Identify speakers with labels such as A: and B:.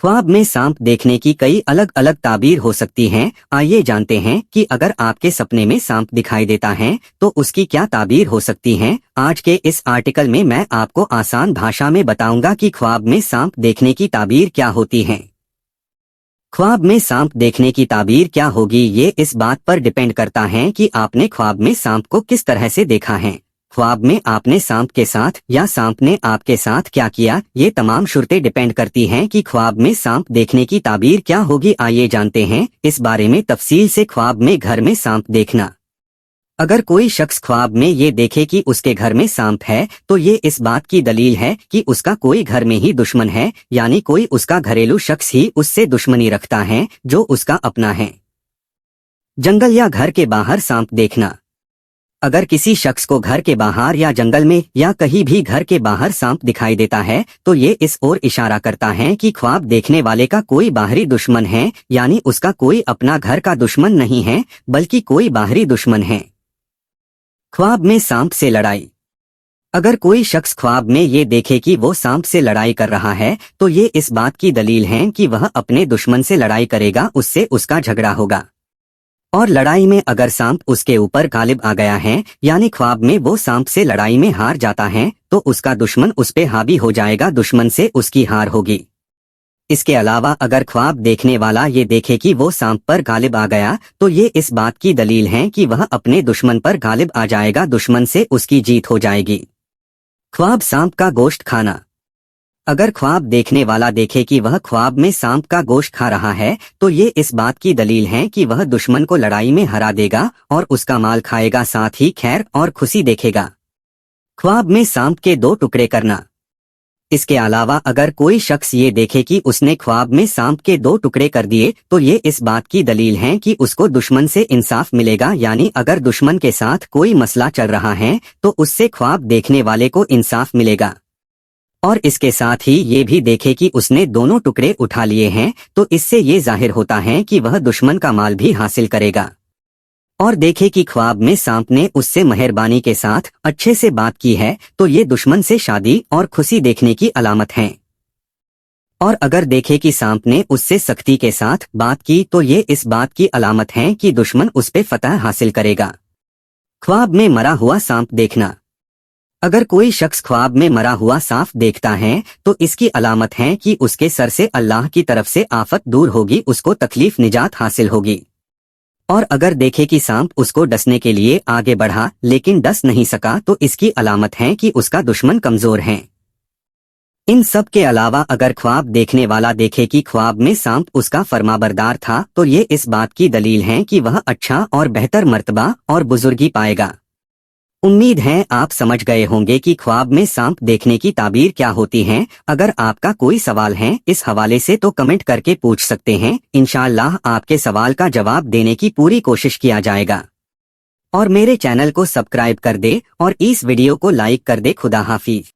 A: ख्वाब में सांप देखने की कई अलग अलग ताबीर हो सकती हैं। आइए जानते हैं कि अगर आपके सपने में सांप दिखाई देता है तो उसकी क्या ताबीर हो सकती हैं। आज के इस आर्टिकल में मैं आपको आसान भाषा में बताऊंगा कि ख्वाब में सांप देखने की ताबीर क्या होती है। ख्वाब में सांप देखने की ताबीर क्या होगी, ये इस बात पर डिपेंड करता है कि आपने ख्वाब में सांप को किस तरह से देखा है। ख्वाब में आपने सांप के साथ या सांप ने आपके साथ क्या किया, ये तमाम शर्तें डिपेंड करती हैं कि ख्वाब में सांप देखने की ताबीर क्या होगी। आइए जानते हैं इस बारे में तफसील से। ख्वाब में घर में सांप देखना। अगर कोई शख्स ख्वाब में ये देखे कि उसके घर में सांप है तो ये इस बात की दलील है कि उसका कोई घर में ही दुश्मन है, यानी कोई उसका घरेलू शख्स ही उससे दुश्मनी रखता है जो उसका अपना है। जंगल या घर के बाहर सांप देखना। अगर किसी शख्स को घर के बाहर या जंगल में या कहीं भी घर के बाहर सांप दिखाई देता है तो ये इस ओर इशारा करता है कि ख्वाब देखने वाले का कोई बाहरी दुश्मन है, यानी उसका कोई अपना घर का दुश्मन नहीं है बल्कि कोई बाहरी दुश्मन है। ख्वाब में सांप से लड़ाई। अगर कोई शख्स ख्वाब में ये देखे कि वो सांप से लड़ाई कर रहा है तो ये इस बात की दलील है कि वह अपने दुश्मन से लड़ाई करेगा, उससे उसका झगड़ा होगा। और लड़ाई में अगर सांप उसके ऊपर गालिब आ गया है, यानी ख्वाब में वो सांप से लड़ाई में हार जाता है, तो उसका दुश्मन उस पे हावी हो जाएगा, दुश्मन से उसकी हार होगी। इसके अलावा अगर ख्वाब देखने वाला ये देखे कि वो सांप पर गालिब आ गया तो ये इस बात की दलील है कि वह अपने दुश्मन पर गालिब आ जाएगा, दुश्मन से उसकी जीत हो जाएगी। ख्वाब सांप का गोश्त खाना। अगर ख्वाब देखने वाला देखे कि वह ख्वाब में सांप का गोश्त खा रहा है तो ये इस बात की दलील है कि वह दुश्मन को लड़ाई में हरा देगा और उसका माल खाएगा, साथ ही खैर और खुशी देखेगा। ख्वाब में सांप के 2 टुकड़े करना। इसके अलावा अगर कोई शख्स ये देखे कि उसने ख्वाब में सांप के 2 टुकड़े कर दिए तो ये इस बात की दलील है कि उसको दुश्मन से इंसाफ मिलेगा, यानी अगर दुश्मन के साथ कोई मसला चल रहा है तो उससे ख्वाब देखने वाले को इंसाफ मिलेगा। और इसके साथ ही ये भी देखे कि उसने दोनों टुकड़े उठा लिए हैं तो इससे ये जाहिर होता है कि वह दुश्मन का माल भी हासिल करेगा। और देखे कि ख्वाब में सांप ने उससे मेहरबानी के साथ अच्छे से बात की है तो ये दुश्मन से शादी और खुशी देखने की अलामत है। और अगर देखे कि सांप ने उससे सख्ती के साथ बात की तो ये इस बात की अलामत है कि दुश्मन उस पे फतह हासिल करेगा। ख्वाब में मरा हुआ सांप देखना। अगर कोई शख्स ख्वाब में मरा हुआ सांप देखता है तो इसकी अलामत है कि उसके सर से अल्लाह की तरफ से आफत दूर होगी, उसको तकलीफ निजात हासिल होगी। और अगर देखे कि सांप उसको डसने के लिए आगे बढ़ा लेकिन डस नहीं सका तो इसकी अलामत है कि उसका दुश्मन कमजोर है। इन सब के अलावा अगर ख्वाब देखने वाला देखे कि ख्वाब में सांप उसका फरमाबरदार था तो ये इस बात की दलील है कि वह अच्छा और बेहतर मर्तबा और बुजुर्गी पाएगा। उम्मीद है आप समझ गए होंगे कि ख्वाब में सांप देखने की ताबीर क्या होती हैं। अगर आपका कोई सवाल है इस हवाले से तो कमेंट करके पूछ सकते हैं, इंशाअल्लाह आपके सवाल का जवाब देने की पूरी कोशिश किया जाएगा। और मेरे चैनल को सब्सक्राइब कर दे और इस वीडियो को लाइक कर दे। खुदा हाफिज।